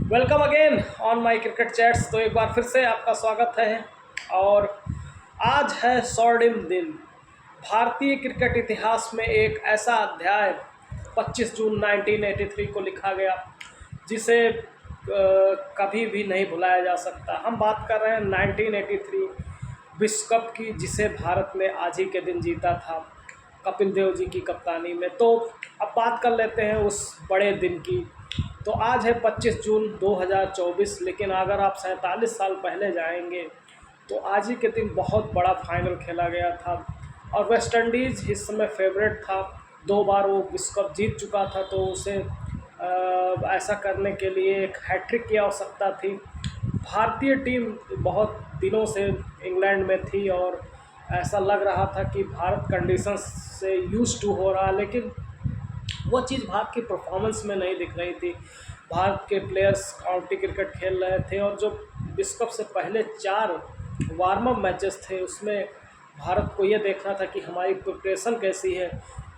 Welcome again on my cricket chats. तो एक बार फिर से आपका स्वागत है। और आज है स्वर्णिम दिन। भारतीय क्रिकेट इतिहास में एक ऐसा अध्याय 25 जून 1983 को लिखा गया जिसे कभी भी नहीं भुलाया जा सकता। हम बात कर रहे हैं 1983 विश्व कप की, जिसे भारत ने आज ही के दिन जीता था कपिल देव जी की कप्तानी में। तो अब बात कर लेते हैं उस बड़े दिन की। तो आज है 25 जून 2024, लेकिन अगर आप 47 साल पहले जाएंगे तो आज ही के दिन बहुत बड़ा फाइनल खेला गया था और वेस्ट इंडीज़ इस समय फेवरेट था। 2 बार वो विश्व कप जीत चुका था, तो उसे ऐसा करने के लिए एक हैट्रिक की आवश्यकता थी। भारतीय टीम बहुत दिनों से इंग्लैंड में थी और ऐसा लग रहा था कि भारत कंडीशंस से यूज्ड टू हो रहा, लेकिन वो चीज़ भारत की परफॉर्मेंस में नहीं दिख रही थी। भारत के प्लेयर्स काउंटी क्रिकेट खेल रहे थे और जो विश्व कप से पहले 4 वार्म अप मैचेस थे उसमें भारत को ये देखना था कि हमारी प्रिपरेशन कैसी है।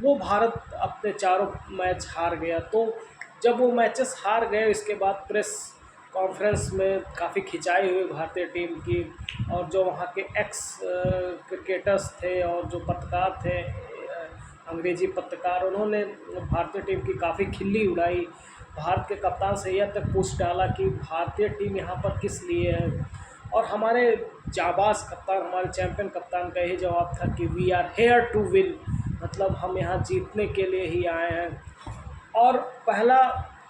वो भारत अपने चारों मैच हार गया। तो जब वो मैचेस हार गए, इसके बाद प्रेस कॉन्फ्रेंस में काफ़ी खिंचाई हुई भारतीय टीम की, और जो वहाँ के एक्स क्रिकेटर्स थे और जो पत्रकार थे, अंग्रेजी पत्रकार, उन्होंने भारतीय टीम की काफ़ी खिल्ली उड़ाई। भारत के कप्तान से यह तक पूछ डाला कि भारतीय टीम यहाँ पर किस लिए है, और हमारे जाबाज कप्तान, हमारे चैंपियन कप्तान का यही जवाब था कि we are here to win, मतलब हम यहाँ जीतने के लिए ही आए हैं। और पहला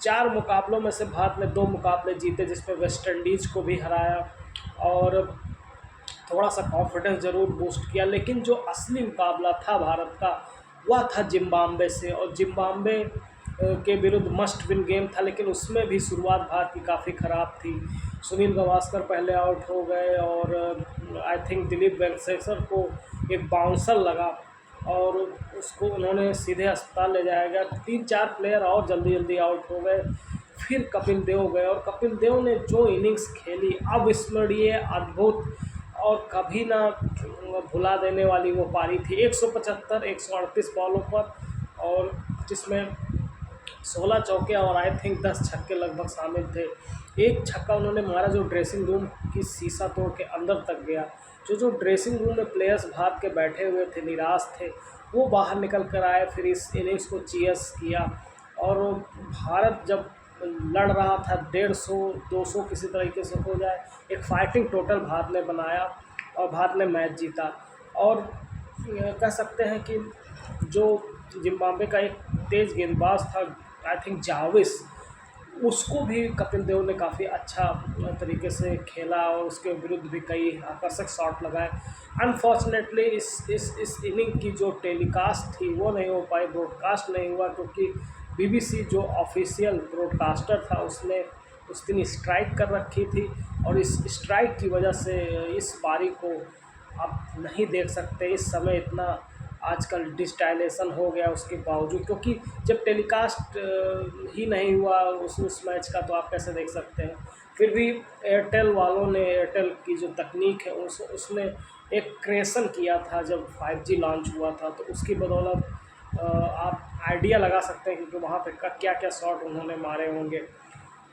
4 मुकाबलों में से भारत ने 2 मुकाबले जीते, जिसमें वेस्ट इंडीज़ को भी हराया और थोड़ा सा कॉन्फिडेंस ज़रूर बूस्ट किया। लेकिन जो असली मुकाबला था भारत का, वह था जिम्बाब्वे से, और जिम्बाब्वे के विरुद्ध मस्ट विन गेम था, लेकिन उसमें भी शुरुआत भारत की काफ़ी ख़राब थी। सुनील गावस्कर पहले आउट हो गए और आई थिंक दिलीप वेंकटेश्वर को एक बाउंसर लगा और उसको उन्होंने सीधे अस्पताल ले जाया गया। 3-4 प्लेयर और जल्दी जल्दी आउट हो गए। फिर कपिल देव गए और कपिल देव ने जो इनिंग्स खेली, अविस्मरणीय, अद्भुत और कभी ना भुला देने वाली वो पारी थी। 175 138 बॉलों पर, और जिसमें 16 चौके और आई थिंक 10 छक्के लगभग शामिल थे। एक छक्का उन्होंने मारा जो ड्रेसिंग रूम की शीशा तोड़ के अंदर तक गया। जो ड्रेसिंग रूम में प्लेयर्स भाग के बैठे हुए थे, निराश थे, वो बाहर निकल कर आए, फिर इस इनिंग्स को चीयर्स किया। और भारत जब लड़ रहा था 150-200 किसी तरीके से हो जाए, एक फाइटिंग टोटल भारत ने बनाया और भारत ने मैच जीता। और कह सकते हैं कि जो जिम्बाब्वे का एक तेज़ गेंदबाज था, आई थिंक जाविस, उसको भी कपिल देव ने काफ़ी अच्छा तरीके से खेला और उसके विरुद्ध भी कई आकर्षक शॉट लगाए। अनफॉर्चुनेटली इस इनिंग की जो टेलीकास्ट थी वो नहीं हो पाई, ब्रॉडकास्ट नहीं हुआ, क्योंकि बीबीसी जो ऑफिशियल ब्रॉडकास्टर था उसने उस दिन स्ट्राइक कर रखी थी, और इस स्ट्राइक की वजह से इस पारी को आप नहीं देख सकते इस समय। इतना आजकल डिजिटाइजेशन हो गया उसके बावजूद, क्योंकि जब टेलीकास्ट ही नहीं हुआ उस मैच का, तो आप कैसे देख सकते हैं। फिर भी एयरटेल वालों ने, एयरटेल की जो तकनीक है उसने एक क्रिएशन किया था जब 5G लॉन्च हुआ था, तो उसकी बदौलत आप आइडिया लगा सकते हैं कि वहाँ पे क्या क्या शॉट उन्होंने मारे होंगे।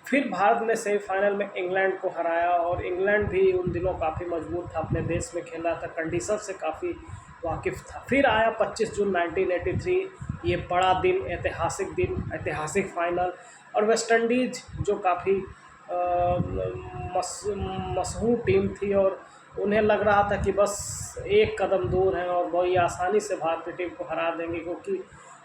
फिर भारत ने सेमीफाइनल में इंग्लैंड को हराया, और इंग्लैंड भी उन दिनों काफ़ी मजबूत था, अपने देश में खेल रहा था, कंडीशन से काफ़ी वाकिफ़ था। फिर आया 25 जून 1983, ये बड़ा दिन, ऐतिहासिक दिन, ऐतिहासिक फाइनल, और वेस्ट इंडीज़ जो काफ़ी मशहूर टीम थी और उन्हें लग रहा था कि बस एक कदम दूर हैं और बड़ी आसानी से भारतीय टीम को हरा देंगे, क्योंकि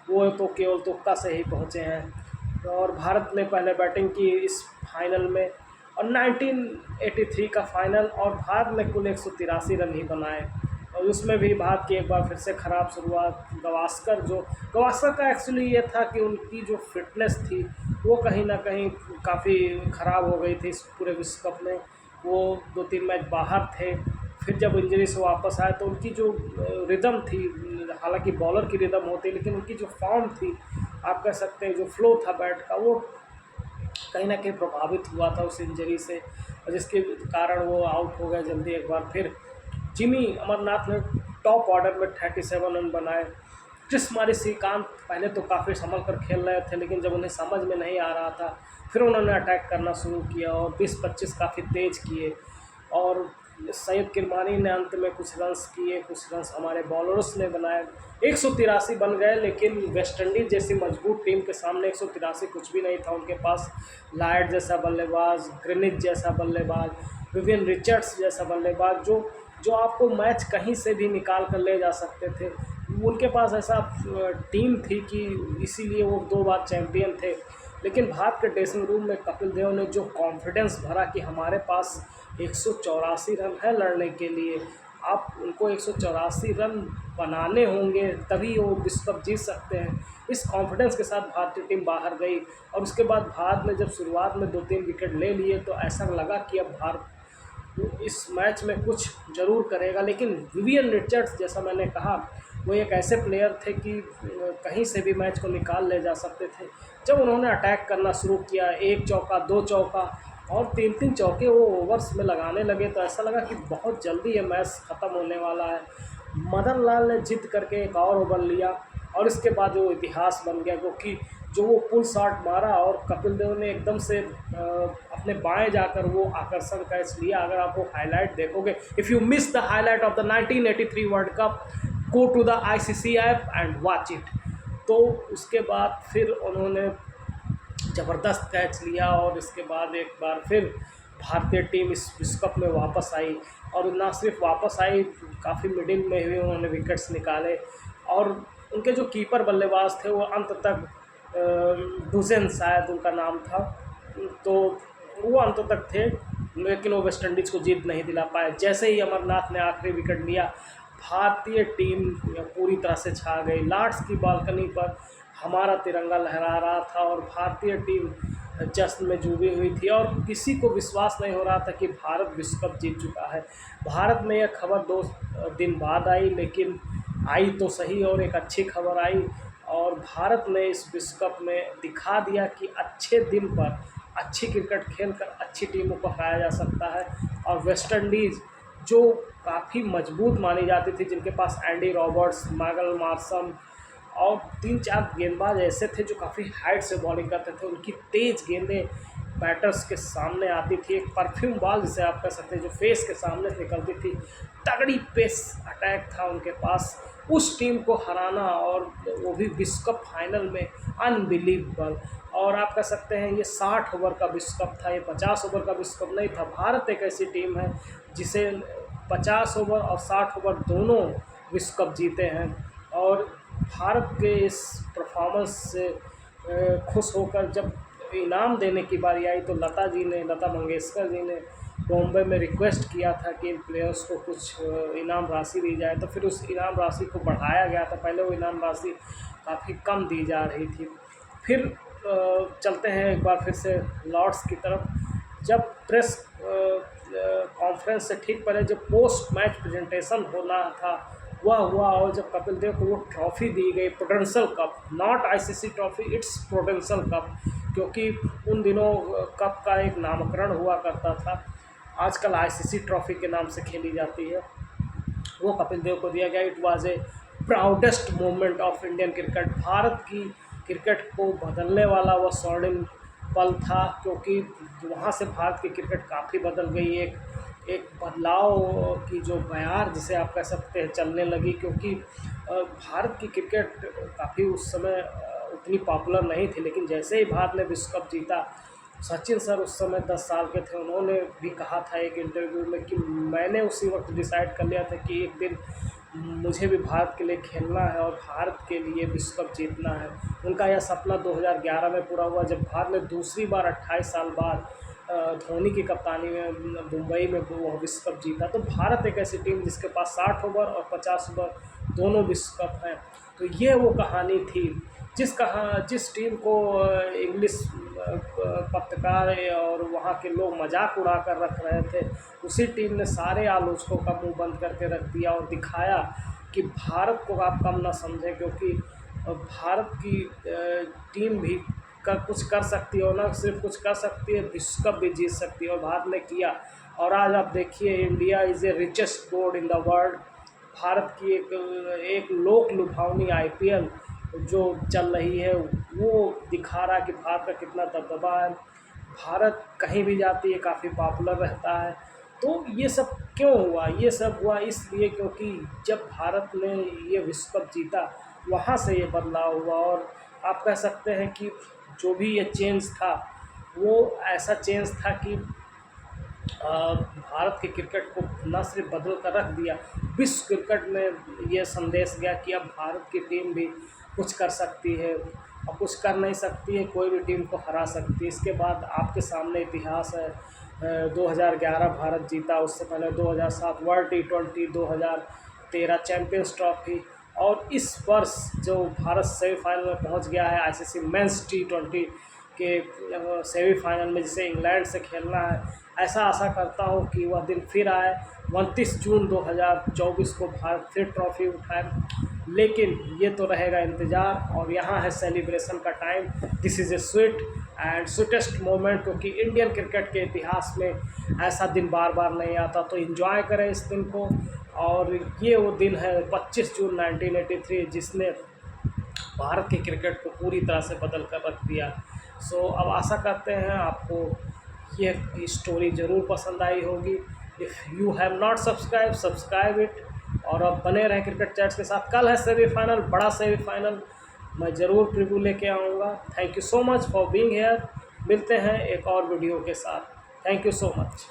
वो तो केवल तुक्का से ही पहुँचे हैं। और भारत ने पहले बैटिंग की इस फाइनल में, और 1983 का फाइनल, और भारत ने कुल 183 रन ही बनाए, और उसमें भी भारत की एक बार फिर से ख़राब शुरुआत। गवास्कर का एक्चुअली ये था कि उनकी जो फिटनेस थी वो कहीं ना कहीं काफ़ी ख़राब हो गई थी इस पूरे विश्व कप में। वो 2-3 मैच बाहर थे, फिर जब इंजरी से वापस आए तो उनकी जो रिदम थी, हालांकि बॉलर की रिदम होती, लेकिन उनकी जो फॉर्म थी, आप कह सकते हैं जो फ्लो था बैट का, वो कहीं ना कहीं प्रभावित हुआ था उस इंजरी से, और जिसके कारण वो आउट हो गए जल्दी एक बार। फिर जिमी अमरनाथ ने टॉप ऑर्डर में 37 रन बनाए। क्रिस मॉरिस, श्रीकांत पहले तो काफ़ी संभल कर खेल रहे थे, लेकिन जब उन्हें समझ में नहीं आ रहा था फिर उन्होंने अटैक करना शुरू किया और 20-25 काफ़ी तेज़ किए और सैयद किरमानी ने अंत में कुछ रन्स किए, कुछ रन्स हमारे बॉलर्स ने बनाए। 183 बन गए, लेकिन वेस्ट इंडीज़ जैसी मजबूत टीम के सामने 183 कुछ भी नहीं था उनके पास। लॉयड जैसा बल्लेबाज, ग्रिनिच जैसा बल्लेबाज, विवियन रिचर्ड्स जैसा बल्लेबाज जो जो आपको मैच कहीं से भी निकाल कर ले जा सकते थे, उनके पास ऐसा टीम थी कि इसीलिए वो 2 बार चैम्पियन थे। लेकिन भारत के ड्रेसिंग रूम में कपिल देव ने जो कॉन्फिडेंस भरा कि हमारे पास 184 रन है लड़ने के लिए, आप उनको 184 रन बनाने होंगे तभी वो विश्व कप जीत सकते हैं। इस कॉन्फिडेंस के साथ भारतीय टीम बाहर गई और उसके बाद भारत ने जब शुरुआत में 2-3 विकेट ले लिए तो ऐसा लगा कि अब भारत इस मैच में कुछ ज़रूर करेगा। लेकिन विवियन रिचर्ड्स, जैसा मैंने कहा, वो एक ऐसे प्लेयर थे कि कहीं से भी मैच को निकाल ले जा सकते थे। जब उन्होंने अटैक करना शुरू किया, 1 चौका, 2 चौका और 3-3 चौके वो ओवर्स में लगाने लगे, तो ऐसा लगा कि बहुत जल्दी ये मैच ख़त्म होने वाला है। मदन लाल ने जिद करके एक और ओवर लिया और इसके बाद वो इतिहास बन गया, क्योंकि जो वो पुल शॉट मारा और कपिल देव ने एकदम से अपने बाएं जाकर वो आकर्षण कैच लिया। अगर आप वो हाईलाइट देखोगे, if you miss the highlight of the 1983 world cup, go to the ICC app and watch it. तो उसके बाद फिर उन्होंने ज़बरदस्त कैच लिया और इसके बाद एक बार फिर भारतीय टीम इस विश्व कप में वापस आई और ना सिर्फ वापस आई, काफ़ी मिडिल में भी उन्होंने विकेट्स निकाले और उनके जो कीपर बल्लेबाज थे वो अंत तक डुजेन शायद उनका नाम था, तो वो अंत तक थे, लेकिन वो वेस्ट इंडीज़ को जीत नहीं दिला पाए। जैसे ही अमरनाथ ने आखिरी विकेट लिया, भारतीय टीम पूरी तरह से छा गई। लॉर्ड्स की बालकनी पर हमारा तिरंगा लहरा रहा था और भारतीय टीम जश्न में डूबी हुई थी और किसी को विश्वास नहीं हो रहा था कि भारत विश्व कप जीत चुका है। भारत में यह खबर 2 दिन बाद आई, लेकिन आई तो सही और एक अच्छी खबर आई और भारत ने इस विश्व कप में दिखा दिया कि अच्छे दिन पर अच्छी क्रिकेट खेलकर अच्छी टीमों को हराया जा सकता है। और वेस्ट इंडीज़ जो काफ़ी मजबूत मानी जाती थी, जिनके पास एंडी रॉबर्ट्स, माइकल मार्शम और 3-4 गेंदबाज ऐसे थे जो काफ़ी हाइट से बॉलिंग करते थे, उनकी तेज़ गेंदें बैटर्स के सामने आती थी। एक परफ्यूम बॉल जिसे आप कह सकते हैं, जो फेस के सामने से निकलती थी। तगड़ी पेस अटैक था उनके पास। उस टीम को हराना और वो भी विश्व कप फाइनल में, अनबिलीवेबल। और आप कह सकते हैं ये 60 ओवर का विश्व कप था, ये 50 ओवर का विश्व कप नहीं था। भारत एक ऐसी टीम है जिसे 50 ओवर और 60 ओवर दोनों विश्व कप जीते हैं और भारत के इस परफॉर्मेंस से खुश होकर जब इनाम देने की बारी आई तो लता मंगेशकर जी ने बॉम्बे में रिक्वेस्ट किया था कि इन प्लेयर्स को कुछ इनाम राशि दी जाए, तो फिर उस इनाम राशि को बढ़ाया गया था। पहले वो इनाम राशि काफ़ी कम दी जा रही थी। फिर चलते हैं एक बार फिर से लॉर्ड्स की तरफ। जब प्रेस कॉन्फ्रेंस से ठीक पहले जब पोस्ट मैच प्रेजेंटेशन होना था वह हुआ और जब कपिल देव को वो ट्रॉफ़ी दी गई, prudential cup, not ICC trophy, it's prudential cup, क्योंकि उन दिनों कप का एक नामकरण हुआ करता था, आजकल ICC ट्रॉफ़ी के नाम से खेली जाती है, वो कपिल देव को दिया गया। It was a proudest moment of Indian cricket. Bharat की क्रिकेट को बदलने वाला वह स्वर्णिम पल था, क्योंकि वहाँ से भारत की क्रिकेट काफ़ी बदल गई। एक बदलाव की जो बयार जिसे आप कह सकते हैं चलने लगी, क्योंकि भारत की क्रिकेट काफ़ी उस समय उतनी पॉपुलर नहीं थी, लेकिन जैसे ही भारत ने विश्व कप जीता, सचिन सर उस समय 10 साल के थे, उन्होंने भी कहा था एक इंटरव्यू में कि मैंने उसी वक्त डिसाइड कर लिया था कि एक दिन मुझे भी भारत के लिए खेलना है और भारत के लिए विश्व कप जीतना है। उनका यह सपना 2011 में पूरा हुआ जब भारत ने दूसरी बार 28 साल बाद धोनी की कप्तानी में मुंबई में वो विश्व कप जीता। तो भारत एक ऐसी टीम जिसके पास 60 ओवर और 50 ओवर दोनों विश्व कप हैं। तो ये वो कहानी थी जिस टीम को इंग्लिश पत्रकार और वहाँ के लोग मजाक उड़ा कर रख रहे थे, उसी टीम ने सारे आलोचकों का मुंह बंद करके रख दिया और दिखाया कि भारत को आप कम ना समझें, क्योंकि भारत की टीम भी कुछ कर सकती है और ना सिर्फ कुछ कर सकती है, विश्व कप भी जीत सकती है और भारत ने किया। और आज आप देखिए, India is a richest board in the world. Bharat की एक लोक लुभावनी IPL जो चल रही है वो दिखा रहा है कि भारत का कितना दबदबा है। भारत कहीं भी जाती है काफ़ी पॉपुलर रहता है। तो ये सब क्यों हुआ? ये सब हुआ इसलिए क्योंकि जब भारत ने ये विश्व कप जीता, वहाँ से ये बदलाव हुआ। और आप कह सकते हैं कि जो भी ये चेंज था, वो ऐसा चेंज था कि भारत के क्रिकेट को न सिर्फ बदल कर रख दिया, विश्व क्रिकेट में ये संदेश गया कि अब भारत की टीम भी कुछ कर सकती है, और कुछ कर नहीं सकती है, कोई भी टीम को हरा सकती है। इसके बाद आपके सामने इतिहास है, 2011 भारत जीता, उससे पहले 2007 वर्ल्ड T20, 2013 चैम्पियंस ट्रॉफी, और इस वर्ष जो भारत सेमीफाइनल में पहुंच गया है आईसीसी मेंस T20 के सेमीफाइनल में, जिसे इंग्लैंड से खेलना है। ऐसा आशा करता हूं कि वह दिन फिर आए, 29 जून 2024 को भारत फिर ट्रॉफी उठाए। लेकिन ये तो रहेगा इंतज़ार, और यहाँ है सेलिब्रेशन का time. This is a sweet and sweetest moment, क्योंकि इंडियन क्रिकेट के इतिहास में ऐसा दिन बार बार नहीं आता। तो एंजॉय करें इस दिन को। और ये वो दिन है 25 जून 1983, जिसने भारत के क्रिकेट को पूरी तरह से बदल कर रख दिया। सो अब आशा करते हैं आपको ये स्टोरी ज़रूर पसंद आई होगी। If you have not subscribe it, और अब बने रहें क्रिकेट चैट्स के साथ। कल है सेमीफाइनल, बड़ा सेमीफाइनल, मैं ज़रूर प्रीव्यू लेके आऊँगा। Thank you so much for being here. मिलते हैं एक और वीडियो के साथ। Thank you so much.